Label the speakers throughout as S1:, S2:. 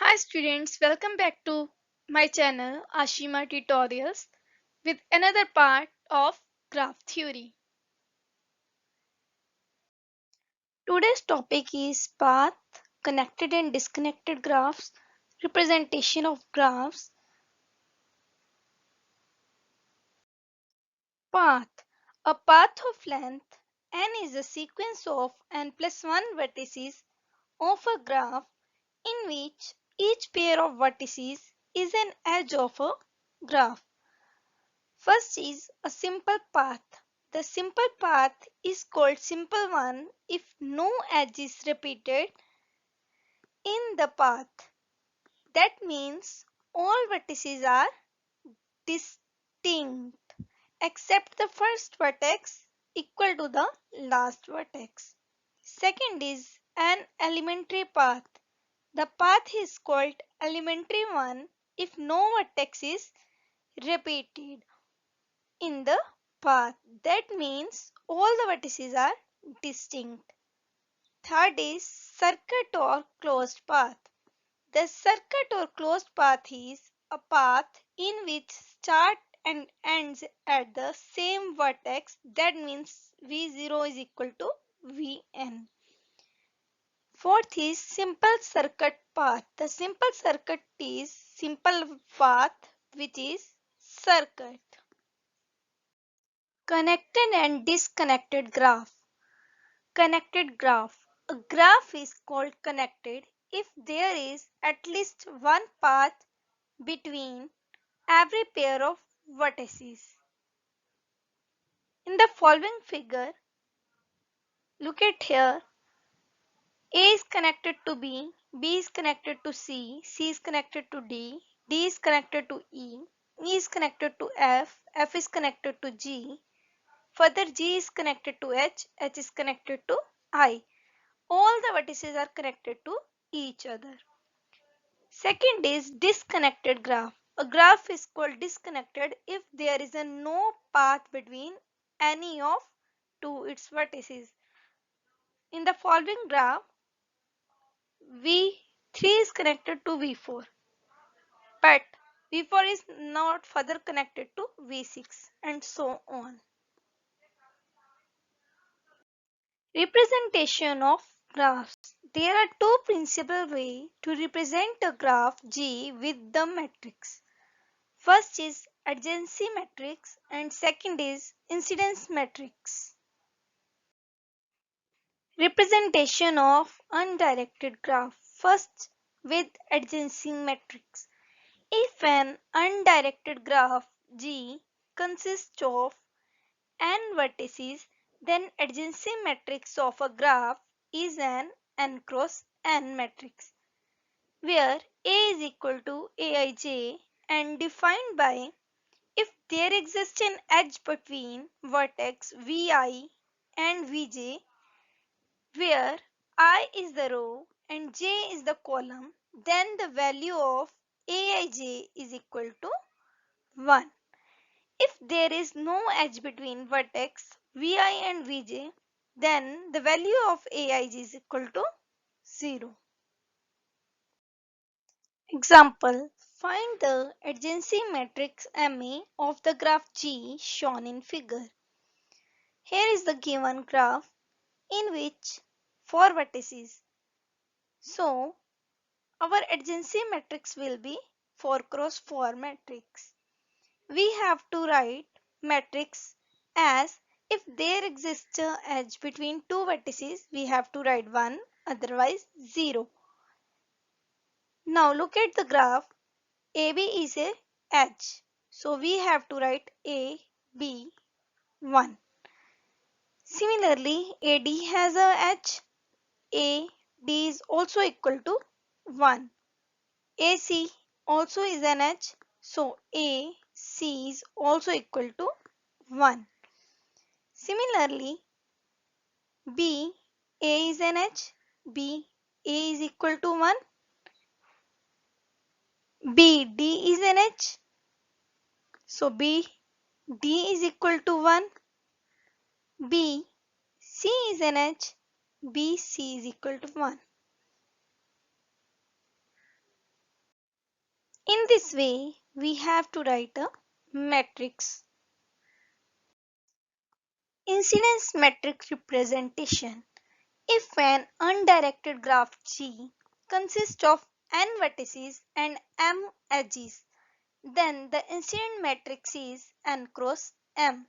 S1: Hi students, welcome back to my channel Ashima Tutorials with another part of graph theory. Today's topic is path, connected and disconnected graphs, representation of graphs. Path. A path of length n is a sequence of n plus 1 vertices of a graph in which each pair of vertices is an edge of a graph. First is a simple path. The simple path is called simple one if no edge is repeated in the path. That means all vertices are distinct except the first vertex equal to the last vertex. Second is an elementary path. The path is called elementary one if no vertex is repeated in the path. That means all the vertices are distinct. Third is circuit or closed path. The circuit or closed path is a path in which start and ends at the same vertex. That means V0 is equal to Vn. Fourth is simple circuit path. The simple circuit is simple path which is circuit. Connected and disconnected graph. Connected graph. A graph is called connected if there is at least one path between every pair of vertices. In the following figure, look at here. A is connected to B, B is connected to C, C is connected to D, D is connected to E is connected to F is connected to G. Further, G is connected to H is connected to I. All the vertices are connected to each other. Second is disconnected graph. A graph is called disconnected if there is no path between any of two its vertices. In the following graph, V3 is connected to V4, but V4 is not further connected to V6 and so on. Representation of graphs. There are two principal ways to represent a graph G with the matrix. First is adjacency matrix and second is incidence matrix. Representation of undirected graph. First with adjacency matrix. If an undirected graph G consists of n vertices, then adjacency matrix of a graph is an n cross n matrix, where A is equal to Aij and defined by if there exists an edge between vertex Vi and Vj, where I is the row and j is the column, then the value of Aij is equal to 1. If there is no edge between vertex Vi and Vj, then the value of Aij is equal to 0. Example, find the adjacency matrix Ma of the graph G shown in figure. Here is the given graph in which 4 vertices. So, our adjacency matrix will be 4 cross 4 matrix. We have to write matrix as if there exists a edge between two vertices, we have to write 1, otherwise 0. Now look at the graph. AB is a edge. So we have to write A, B, 1. Similarly, AD has a edge. AD is also equal to 1. AC also is an edge. So AC is also equal to 1. Similarly, B, A is an edge. B, A is equal to 1. B, D is an edge. So B, D is equal to 1. B, C is an edge. B, C is equal to 1. this way, we have to write a matrix. Incidence matrix representation. If an undirected graph G consists of n vertices and m edges, then the incident matrix is n cross m.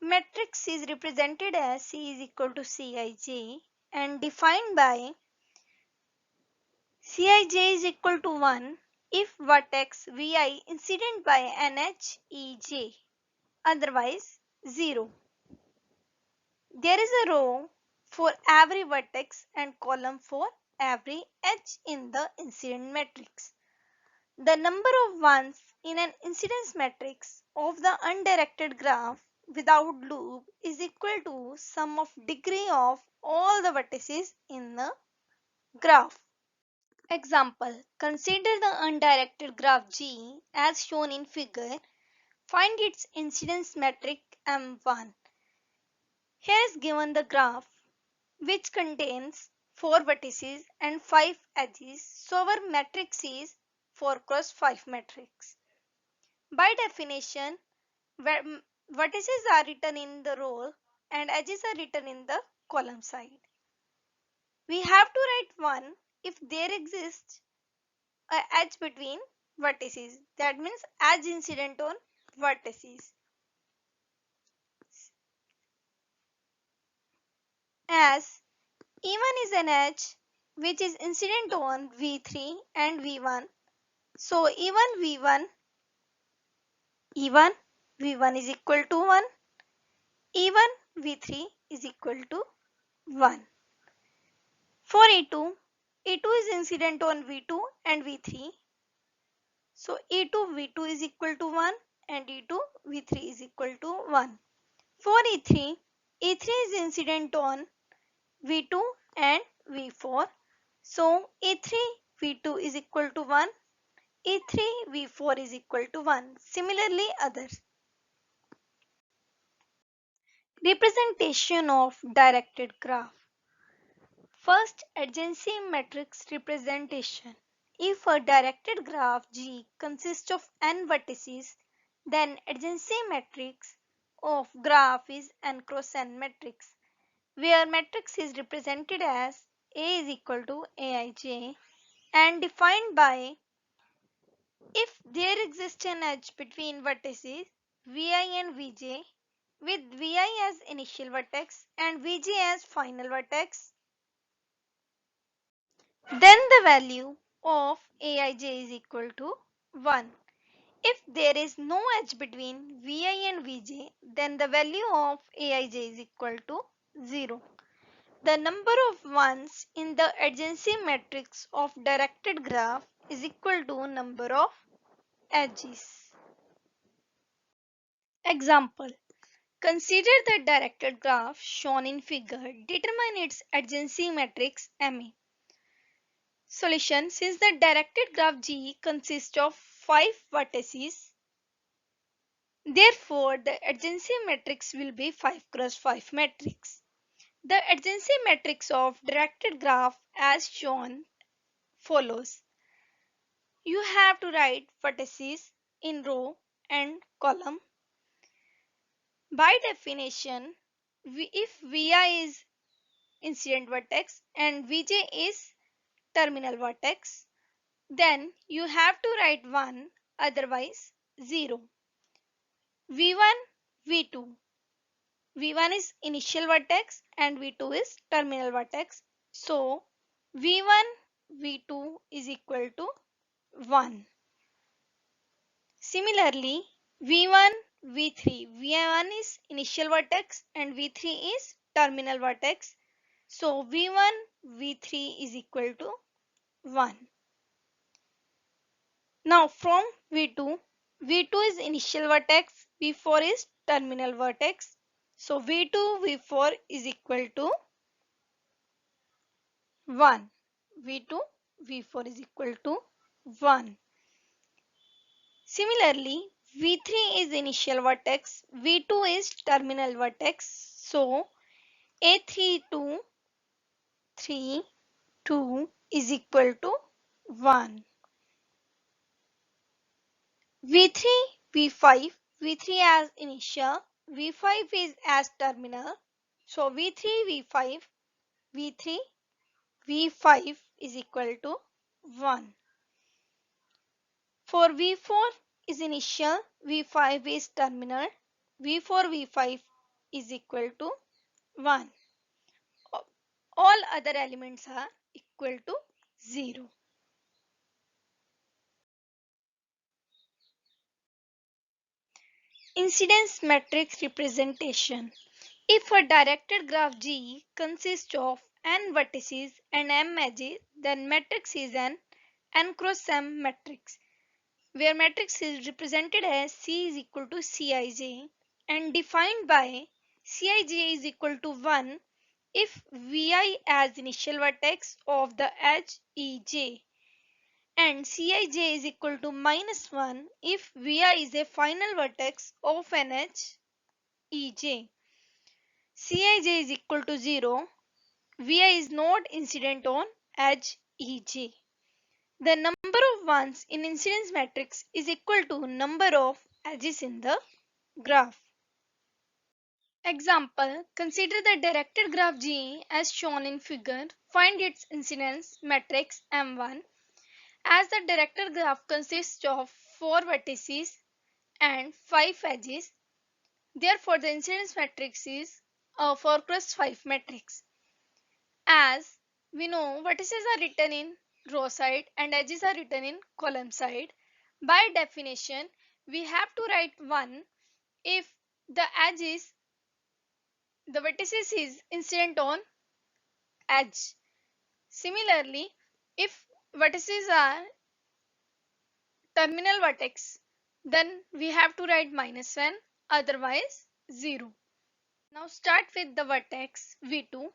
S1: Matrix is represented as C is equal to Cij and defined by Cij is equal to 1 if vertex Vi incident by NHEJ, otherwise 0. There is a row for every vertex and column for every edge in the incident matrix. The number of ones in an incidence matrix of the undirected graph without loop is equal to sum of degree of all the vertices in the graph. Example, consider the undirected graph G as shown in figure. Find its incidence matrix M1. Here is given the graph which contains 4 vertices and 5 edges, so our matrix is 4 cross 5 matrix. By definition, vertices are written in the row and edges are written in the column side. We have to write 1 if there exists a edge between vertices. That means edge incident on vertices. As E1 is an edge which is incident on V3 and V1. So E1 V1 is equal to 1. E1 V3 is equal to 1. For E2 is incident on V2 and V3. So E2 V2 is equal to 1 and E2 V3 is equal to 1. For E3 is incident on V2 and V4. So E3 V2 is equal to 1. E3 V4 is equal to 1. Similarly others. Representation of directed graph. First, adjacency matrix representation. If a directed graph G consists of n vertices, then adjacency matrix of graph is n cross n matrix, where matrix is represented as A is equal to Aij and defined by if there exists an edge between vertices Vi and Vj, with Vi as initial vertex and Vj as final vertex, then the value of Aij is equal to 1. If there is no edge between Vi and Vj, then the value of Aij is equal to 0. The number of ones in the adjacency matrix of directed graph is equal to number of edges. Example. Consider the directed graph shown in figure. Determine its adjacency matrix MA. Solution. Since the directed graph G consists of 5 vertices, therefore the adjacency matrix will be 5 cross 5 matrix. The adjacency matrix of directed graph as shown follows. You have to write vertices in row and column. By definition, if Vi is incident vertex and Vj is terminal vertex, then you have to write 1, otherwise 0. V1, V2. V1 is initial vertex and V2 is terminal vertex. So V1, V2 is equal to 1. Similarly, V1, V3. V1 is initial vertex and V3 is terminal vertex. So V1, V3 is equal to 1. Now from V2, V2 is initial vertex, V4 is terminal vertex. So V2, V4 is equal to 1. V2, V4 is equal to 1. Similarly, V3 is initial vertex, V2 is terminal vertex. So A32, 3, 2 is equal to 1. V3, V5, V3 as initial, V5 is as terminal. So V3, V5, V3, V5 is equal to 1. For V4 is initial, V5 is terminal, V4, V5 is equal to 1. All other elements are equal to 0. Incidence matrix representation. If a directed graph G consists of n vertices and m edges, then matrix is an n cross m matrix, where matrix is represented as C is equal to Cij and defined by Cij is equal to 1 if Vi as initial vertex of the edge Ej and Cij is equal to -1 if Vi is a final vertex of an edge Ej. Cij is equal to 0. Vi is not incident on edge Ej. The number of ones in incidence matrix is equal to number of edges in the graph. Example, consider the directed graph G as shown in figure. Find its incidence matrix M1 as the directed graph consists of 4 vertices and 5 edges. Therefore, the incidence matrix is a 4 cross 5 matrix. As we know, vertices are written in row side and edges are written in column side. By definition, we have to write 1 if the vertices is incident on edge. Similarly, if vertices are terminal vertex, then we have to write -1, otherwise 0. Now start with the vertex V2.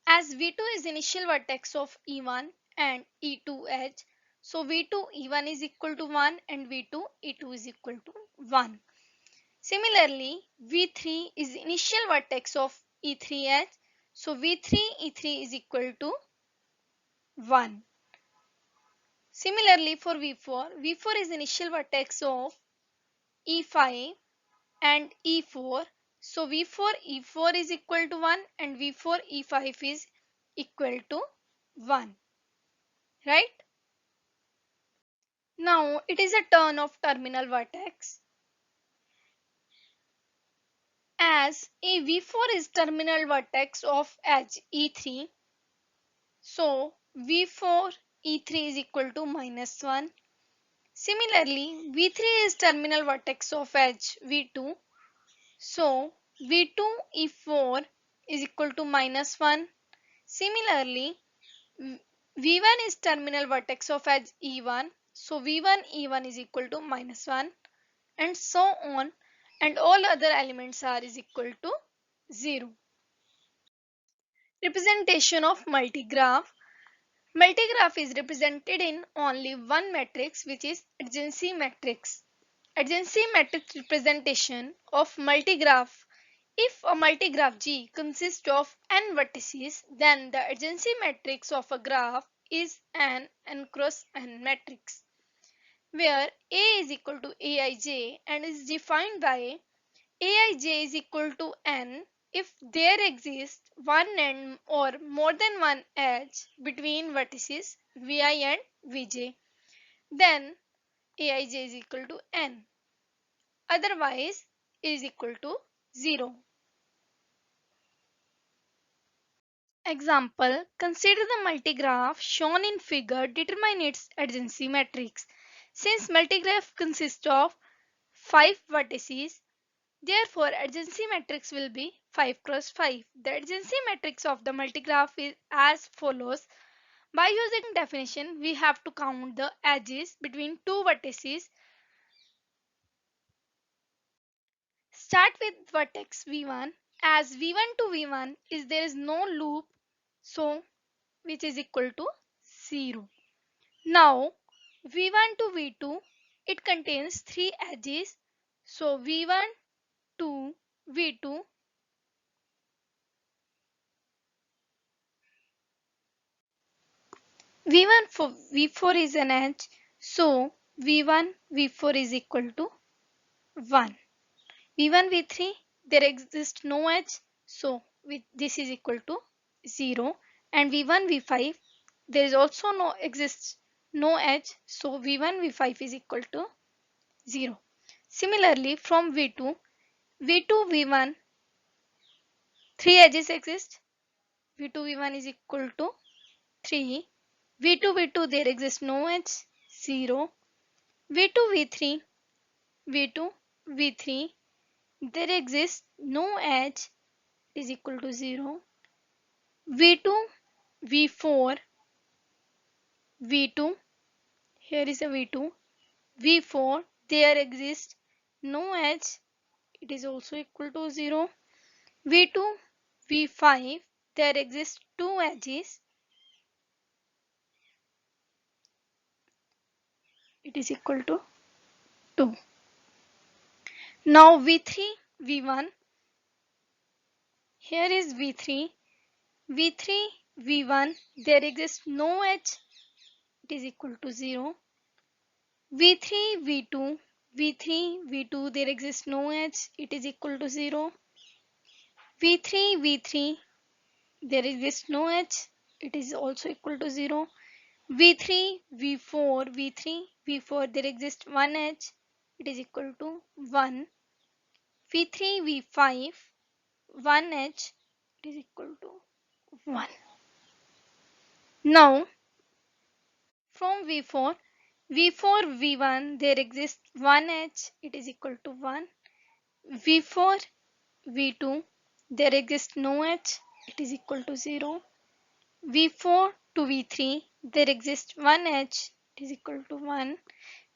S1: As V2 is initial vertex of E1 and E2 edge, so V2 E1 is equal to 1 and V2 E2 is equal to 1. Similarly, V3 is initial vertex of E3 edge, so V3 E3 is equal to 1. Similarly for V4, V4 is initial vertex of E5 and E4, so V4 E4 is equal to 1 and V4 E5 is equal to 1. Right? Now it is a turn of terminal vertex. As a V4 is terminal vertex of edge E3, so V4 E3 is equal to -1. Similarly, V3 is terminal vertex of edge V2, so V2 E4 is equal to -1. Similarly, V1 is terminal vertex of edge E1, so V1 E1 is equal to -1 and so on, and all other elements are is equal to 0. Representation of multigraph. Multigraph is represented in only one matrix, which is adjacency matrix. Adjacency matrix representation of multigraph. If a multigraph G consists of n vertices, then the adjacency matrix of a graph is an n cross n matrix, where A is equal to Aij and is defined by Aij is equal to n if there exists one end or more than one edge between vertices Vi and Vj. Then Aij is equal to n. Otherwise, it is equal to 0. Example, consider the multigraph shown in figure, determine its adjacency matrix. Since multigraph consists of 5 vertices, therefore adjacency matrix will be 5 cross 5. The adjacency matrix of the multigraph is as follows. By using definition, we have to count the edges between two vertices. Start with vertex V1. As V1 to V1 is there is no loop, so which is equal to 0. Now V1 to V2, it contains 3 edges, so V1 to V2, V1 for V4 is an edge, so V1 V4 is equal to 1. V1 V3 there exists no edge, so this is equal to 0, and V1 V5 there is also no exists no edge, so V1 V5 is equal to 0. Similarly, from V2 V1 three edges exist. V2 V1 is equal to 3. V2 V2 there exists no edge, 0. V2 V3 V2 V3 there exists no edge, is equal to 0. V2 V4 V2, here is a V2 V4 there exists no edge, it is also equal to 0. V2 V5 there exists two edges, it is equal to 2. Now V3 V1, here is V3 V1 there exists no edge, it is equal to 0. V3 V2 there exists no edge, it is equal to 0. V3 there exists no edge, it is also equal to 0. V4 there exists one edge, it is equal to 1. V3 V5 one edge, it is equal to 1. Now from V4 V1 there exists one edge, it is equal to 1. V4 V2 there exists no edge, it is equal to 0. V4 to V3 there exists one edge, it is equal to 1.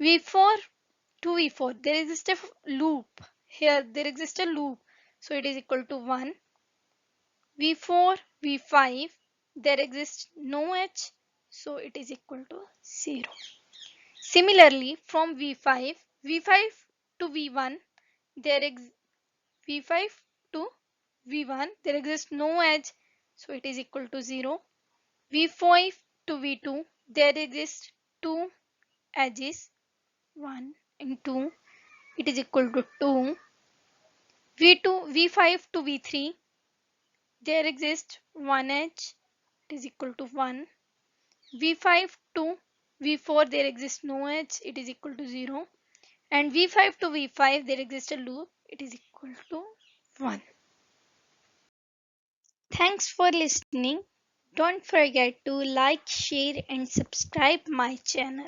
S1: V4 to V4 there exists a loop, here there exists a loop, so it is equal to 1. V4 V5 there exists no edge, so it is equal to 0. Similarly, from V5 to V1 there V5 to V1 there exists no edge, so it is equal to 0. V5 to V2 there exists two edges, 1 and 2, it is equal to 2. V5 to V3 there exists one edge, it is equal to 1. V5 to V4 there exists no edge, it is equal to 0. And V5 to V5 there exists a loop, it is equal to 1. Thanks for listening. Don't forget to like, share and subscribe my channel.